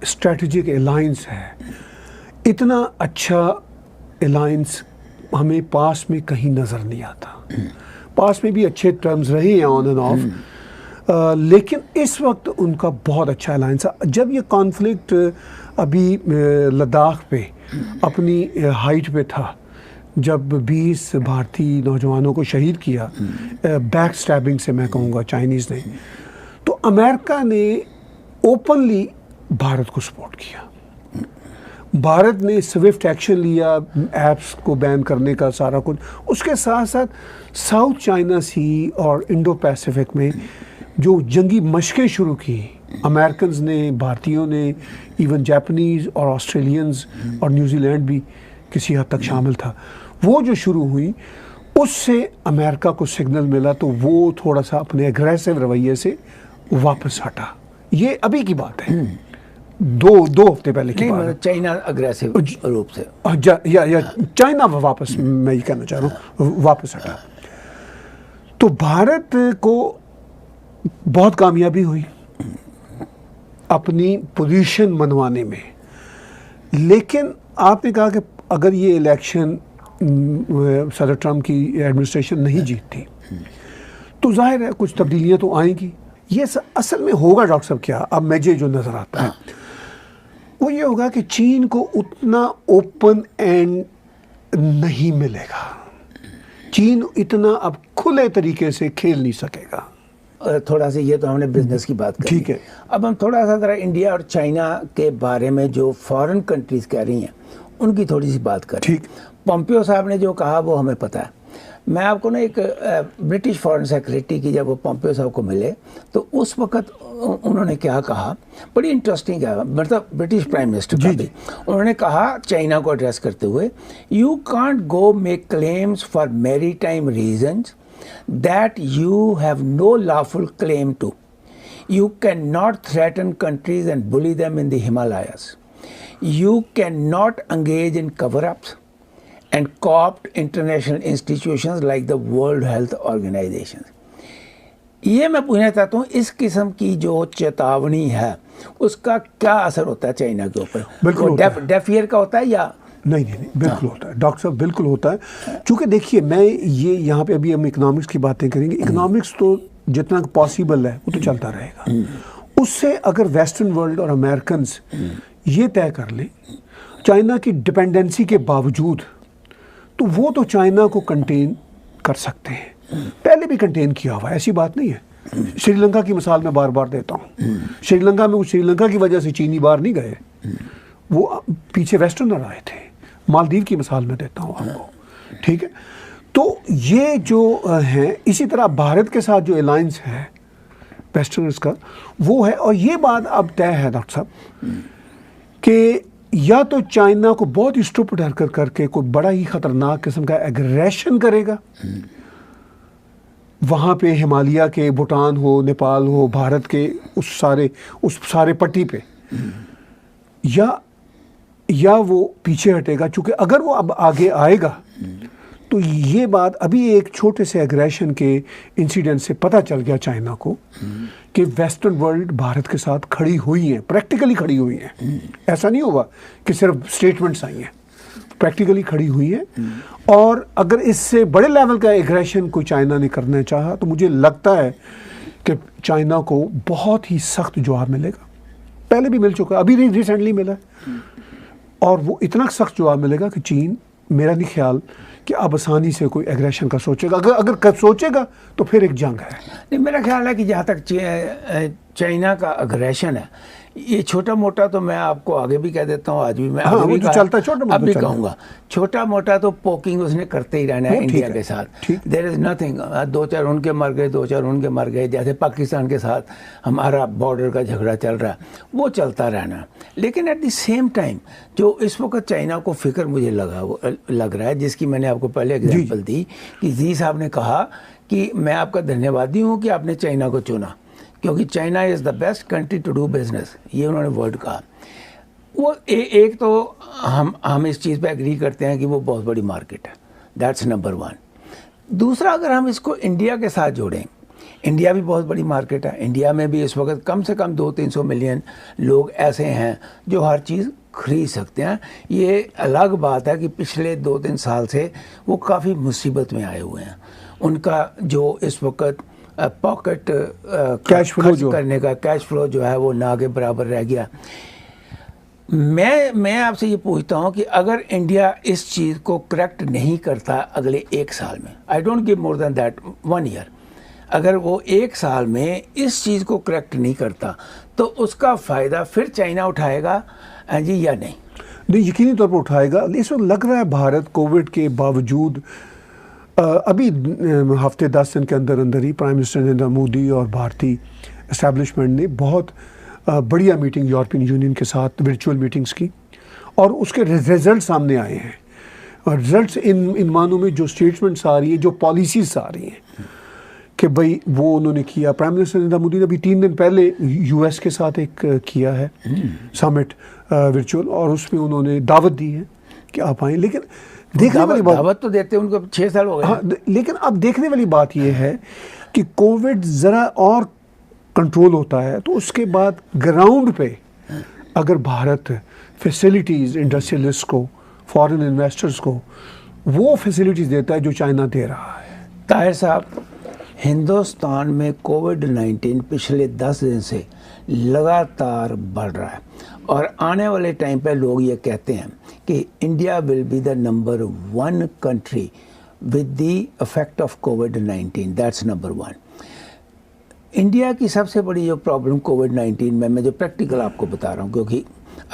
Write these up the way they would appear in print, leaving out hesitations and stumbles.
Strategic alliance है, इतना अच्छा अलायंस हमें पास में कहीं नज़र नहीं आता। पास में भी अच्छे टर्म्स रहे हैं ऑन एंड ऑफ, लेकिन इस वक्त उनका बहुत अच्छा अलायंस है। जब ये कॉन्फ्लिक्ट अभी लद्दाख पे अपनी हाइट पे था, जब 20 भारतीय नौजवानों को शहीद किया बैक स्टैबिंग से, मैं कहूँगा चाइनीज़ ने, तो अमेरिका ने ओपनली भारत को सपोर्ट किया। भारत ने स्विफ्ट एक्शन लिया, ऐप्स को बैन करने का सारा कुछ। उसके साथ साथ साउथ चाइना सी और इंडो पैसिफिक में जो जंगी मशकें शुरू की अमेरिकन ने, भारतीयों ने, इवन जापानीज़ और ऑस्ट्रेलियंस और न्यूजीलैंड भी किसी हद तक शामिल था, वो जो शुरू हुई, उससे अमेरिका को सिग्नल मिला, तो वो थोड़ा सा अपने एग्रेसिव रवैये से वापस हटा। ये अभी की बात है, दो हफ्ते पहले की बात है। चाइना अग्रेसिव रूप से या चाइना वापस, मैं ये कहना चाह रहा हूँ, वापस हटा। तो भारत को बहुत कामयाबी हुई अपनी पोजीशन मनवाने में। लेकिन आपने कहा कि अगर ये इलेक्शन सदर ट्रम्प की एडमिनिस्ट्रेशन नहीं जीतती तो जाहिर है कुछ तब्दीलियां तो आएंगी। ये असल में होगा डॉक्टर साहब क्या, अब मुझे जो नज़र आता है वो ये होगा कि चीन को उतना ओपन एंड नहीं मिलेगा। चीन इतना अब खुले तरीके से खेल नहीं सकेगा। थोड़ा सा, ये तो हमने बिजनेस की बात करी, ठीक है। अब हम थोड़ा सा जरा इंडिया और चाइना के बारे में जो फॉरेन कंट्रीज कह रही हैं उनकी थोड़ी सी बात करें। ठीक। पोम्पियो साहब ने जो कहा वो हमें पता है। मैं आपको ना एक ब्रिटिश फॉरेन सेक्रेटरी की, जब वो पोम्पियो साहब को मिले तो उस वक्त उन्होंने क्या कहा, बड़ी इंटरेस्टिंग है, मतलब ब्रिटिश प्राइम मिनिस्टर का भी। उन्होंने कहा चाइना को एड्रेस करते हुए, you can't go make claims for maritime reasons that you have no lawful claim to. You cannot threaten countries and bully them in the Himalayas. You cannot engage in cover-ups and co-opt international institutions like the World Health Organization. ये मैं पूछना चाहता हूँ, इस किस्म की जो चेतावनी है उसका क्या असर होता है चाइना के ऊपर? बिल्कुल डेफ ईयर का होता है या नहीं? बिल्कुल होता है डॉक्टर साहब, बिल्कुल होता है। चूँकि देखिए, मैं ये यहाँ पे अभी हम इकोनॉमिक्स की बातें करेंगे। इकोनॉमिक्स तो जितना पॉसिबल है वो तो चलता रहेगा। उससे अगर वेस्टर्न वर्ल्ड और अमेरिकन्स ये तय कर लें चाइना की डिपेंडेंसी के बावजूद, तो वो तो चाइना को कंटेन कर सकते हैं। पहले भी कंटेन किया हुआ है, ऐसी बात नहीं है। श्रीलंका की मिसाल मैं बार बार देता हूँ। श्रीलंका की वजह से चीनी बाहर नहीं गए, वो पीछे वेस्टर्नर आए थे। मालदीव की मिसाल में देता हूँ आपको, ठीक है। तो ये जो है, इसी तरह भारत के साथ जो अलायंस है वेस्टर्नर्स का, वो है। और ये बात अब तय है डॉक्टर साहब कि या तो चाइना को बहुत ही स्टूपिड हरकत करके कोई बड़ा ही खतरनाक किस्म का एग्रेशन करेगा, वहाँ पे हिमालय के, भूटान हो, नेपाल हो, भारत के उस सारे पट्टी पे, या वो पीछे हटेगा। चूँकि अगर वो अब आगे आएगा तो ये बात अभी एक छोटे से एग्रेशन के इंसिडेंट से पता चल गया चाइना को कि वेस्टर्न वर्ल्ड भारत के साथ खड़ी हुई है, प्रैक्टिकली खड़ी हुई है। ऐसा नहीं होगा कि सिर्फ स्टेटमेंट्स आई हैं, प्रैक्टिकली खड़ी हुई है। और अगर इससे बड़े लेवल का एग्रेशन कोई चाइना ने करना चाहा तो मुझे लगता है कि चाइना को बहुत ही सख्त जवाब मिलेगा। पहले भी मिल चुका है, अभी रिसेंटली मिला है, और वो इतना सख्त जवाब मिलेगा कि चीन, मेरा नहीं ख्याल कि अब आसानी से कोई एग्रेशन का सोचेगा। अगर सोचेगा तो फिर एक जंग है। नहीं, मेरा ख्याल है कि जहाँ तक चाइना का अग्रेशन है, ये छोटा मोटा तो मैं आपको आगे भी कह देता हूँ, आज भी मैं आगे भी चलता है, छोटा मोटा अभी कहूँगा, छोटा मोटा तो पोकिंग उसने करते ही रहना है इंडिया के साथ। देयर इज नथिंग, 2-4 उनके मर गए, 2-4 उनके मर गए, जैसे पाकिस्तान के साथ हमारा बॉर्डर का झगड़ा चल रहा है, वो चलता रहना। लेकिन एट द सेम टाइम जो इस वक्त चाइना को फिक्र मुझे लग रहा है, जिसकी मैंने आपको पहले एग्जाम्पल दी कि जी साहब ने कहा कि मैं आपका धन्यवादी हूँ कि आपने चाइना को चुना, क्योंकि China is the best country to do business, ये उन्होंने वर्ड कहा। वो एक तो हम इस चीज़ पे एग्री करते हैं कि वो बहुत बड़ी मार्केट है, दैट्स नंबर 1। दूसरा, अगर हम इसको इंडिया के साथ जोड़ें, इंडिया भी बहुत बड़ी मार्केट है। इंडिया में भी इस वक्त कम से कम 200-300 मिलियन लोग ऐसे हैं जो हर चीज़ खरीद सकते हैं। ये अलग बात है कि पिछले 2-3 साल से वो काफ़ी मुसीबत में आए हुए हैं। उनका जो इस वक्त पॉकेट कैश फ्लो खर्च करने का कैश फ्लो जो है वो ना के बराबर रह गया। मैं आपसे ये पूछता हूँ कि अगर इंडिया इस चीज़ को करेक्ट नहीं करता अगले 1 साल में, I don't give more than that 1 year, अगर वो 1 साल में इस चीज़ को करेक्ट नहीं करता तो उसका फ़ायदा फिर चाइना उठाएगा जी या नहीं? नहीं, यकीनी तौर पर उठाएगा। इस वक्त लग रहा है भारत कोविड के बावजूद अभी हफ्ते 10 दिन के अंदर अंदर ही प्राइम मिनिस्टर नरेंद्र मोदी और भारतीय एस्टैब्लिशमेंट ने बहुत बढ़िया मीटिंग यूरोपियन यूनियन के साथ वर्चुअल मीटिंग्स की और उसके रिजल्ट सामने आए हैं। और रिजल्ट्स इन मानों में जो स्टेटमेंट्स आ रही है, जो पॉलिसीज आ रही हैं कि भाई वो उन्होंने किया। प्राइम मिनिस्टर नरेंद्र मोदी ने अभी 3 दिन पहले यूएस के साथ एक किया है समिट वर्चुअल, और उसमें उन्होंने दावत दी है कि आप आएँ। लेकिन देखने वाली बात, दावत तो देते हैं, उनको 6 साल हो गए। हाँ, लेकिन अब देखने वाली बात यह है कि कोविड ज़रा और कंट्रोल होता है तो उसके बाद ग्राउंड पे अगर भारत फैसिलिटीज़ इंडस्ट्रियलिस्ट को, फॉरेन इन्वेस्टर्स को वो फैसिलिटीज़ देता है जो चाइना दे रहा है। ताहिर साहब, हिंदुस्तान में कोविड-19 पिछले 10 दिन से लगातार बढ़ रहा है और आने वाले टाइम पे लोग ये कहते हैं कि India will be the number 1 country with the effect of covid. That's number 1। India की सबसे बड़ी जो प्रॉब्लम कोविड-19 में, मैं जो प्रैक्टिकल आपको बता रहा हूँ क्योंकि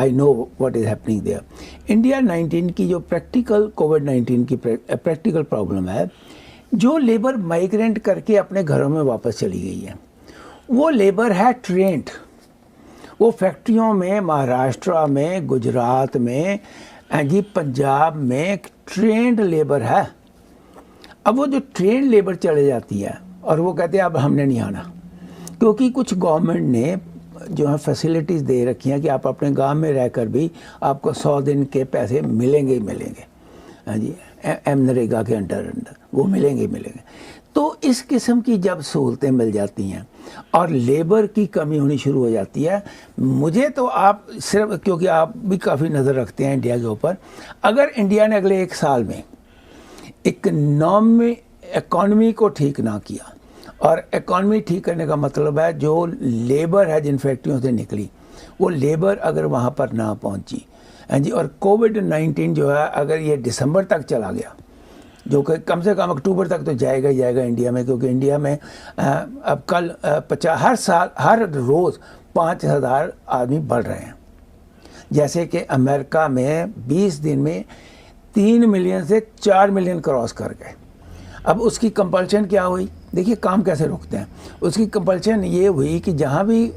I know what is happening there. India 19 की जो प्रैक्टिकल कोविड-19 की प्रैक्टिकल प्रॉब्लम है, जो लेबर माइग्रेंट करके अपने घरों में वापस चली गई है, वो लेबर है ट्रेंड। वो फैक्ट्रियों में महाराष्ट्र में, गुजरात में, जी पंजाब में ट्रेंड लेबर है। अब वो जो ट्रेंड लेबर चले जाती है और वो कहते हैं अब हमने नहीं आना, क्योंकि कुछ गवर्नमेंट ने जो है फैसिलिटीज़ दे रखी हैं कि आप अपने गांव में रहकर भी आपको 100 दिन के पैसे मिलेंगे ही मिलेंगे। हाँ जी, नरेगा के अंडर वो मिलेंगे ही मिलेंगे। तो इस किस्म की जब सहूलतें मिल जाती हैं और लेबर की कमी होनी शुरू हो जाती है, मुझे तो आप सिर्फ, क्योंकि आप भी काफ़ी नज़र रखते हैं इंडिया के ऊपर, अगर इंडिया ने अगले 1 साल में इकॉनमी को ठीक ना किया, और इकॉनमी ठीक करने का मतलब है जो लेबर है जिन फैक्ट्रियों से निकली वो लेबर अगर वहाँ पर ना पहुँची, हाँ जी, और कोविड-19 जो है अगर ये दिसंबर तक चला गया, जो कि कम से कम अक्टूबर तक तो जाएगा ही जाएगा इंडिया में, क्योंकि इंडिया में अब कल 50 हर रोज़ 5,000 आदमी बढ़ रहे हैं। जैसे कि अमेरिका में 20 दिन में 3 मिलियन से 4 मिलियन क्रॉस कर गए। अब उसकी कंपल्शन क्या हुई? देखिए काम कैसे रोकते हैं। उसकी कंपल्शन ये हुई कि जहाँ भी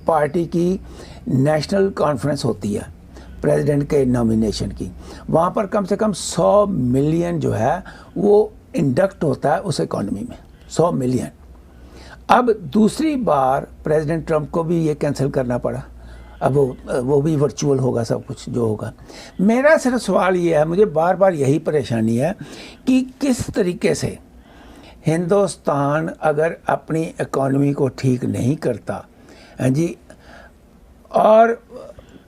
पार्टी की नेशनल कॉन्फ्रेंस होती है प्रेसिडेंट के नॉमिनेशन की, वहाँ पर कम से कम 100 मिलियन जो है वो इंडक्ट होता है उस इकॉनमी में, 100 मिलियन। अब दूसरी बार प्रेसिडेंट ट्रंप को भी ये कैंसिल करना पड़ा। अब वो भी वर्चुअल होगा सब कुछ जो होगा। मेरा सिर्फ सवाल ये है, मुझे बार बार यही परेशानी है कि किस तरीके से हिंदुस्तान अगर अपनी इकॉनमी को ठीक नहीं करता, हाँ जी, और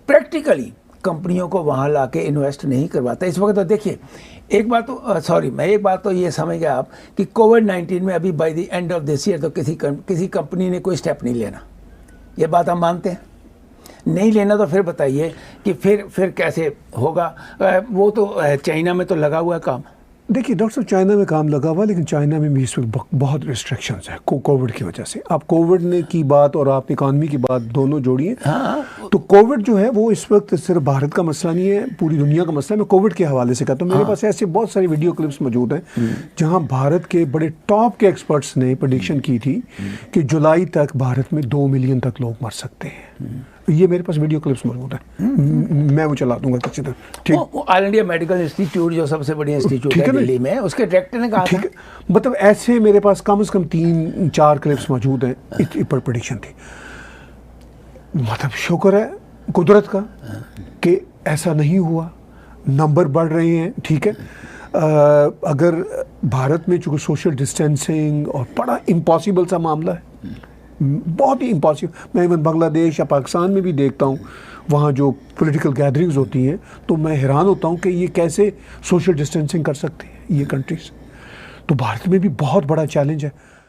प्रैक्टिकली कंपनियों को वहाँ लाके इन्वेस्ट नहीं करवाता इस वक्त। तो देखिए एक बात तो मैं एक बात तो ये समझ गया आप कि कोविड-19 में अभी by the end of this year तो किसी कंपनी ने कोई स्टेप नहीं लेना, ये बात हम मानते हैं। नहीं लेना तो फिर बताइए कि फिर कैसे होगा? वो तो चाइना में तो लगा हुआ है काम। देखिए डॉक्टर साहब, चाइना में काम लगा हुआ, लेकिन चाइना में भी इस वक्त बहुत रिस्ट्रिक्शंस है कोविड की वजह से। आप कोविड ने की बात और आप इकॉनमी की बात दोनों जोड़िए। हाँ, तो कोविड जो है वो इस वक्त सिर्फ भारत का मसला नहीं है, पूरी दुनिया का मसला है। मैं कोविड के हवाले से कहता हूँ, मेरे पास ऐसे बहुत सारे वीडियो क्लिप्स मौजूद हैं जहाँ भारत के बड़े टॉप के एक्सपर्ट्स ने प्रेडिक्शन की थी कि जुलाई तक भारत में 2 मिलियन तक लोग मर सकते हैं। ये मेरे पास वीडियो क्लिप्स मौजूद हैं, मैं वो चला दूंगा किसी तरह। ठीक, ऑल इंडिया मेडिकल इंस्टीट्यूट जो सबसे बड़ी इंस्टीट्यूट है दिल्ली में, उसके डायरेक्टर ने कहा था। मतलब ऐसे मेरे पास कम से कम 3-4 क्लिप्स मौजूद हैं, इतनी पर प्रेडिक्शन थी। मतलब शुक्र है कुदरत का कि ऐसा नहीं हुआ, नंबर बढ़ रहे हैं, ठीक है। अगर भारत में चूँकि सोशल डिस्टेंसिंग और बड़ा इम्पॉसिबल सा मामला है, बहुत ही इम्पॉसिबल। मैं इवन बांग्लादेश या पाकिस्तान में भी देखता हूँ, वहाँ जो पॉलिटिकल गैदरिंग्स होती हैं, तो मैं हैरान होता हूँ कि ये कैसे सोशल डिस्टेंसिंग कर सकती है ये कंट्रीज। तो भारत में भी बहुत बड़ा चैलेंज है।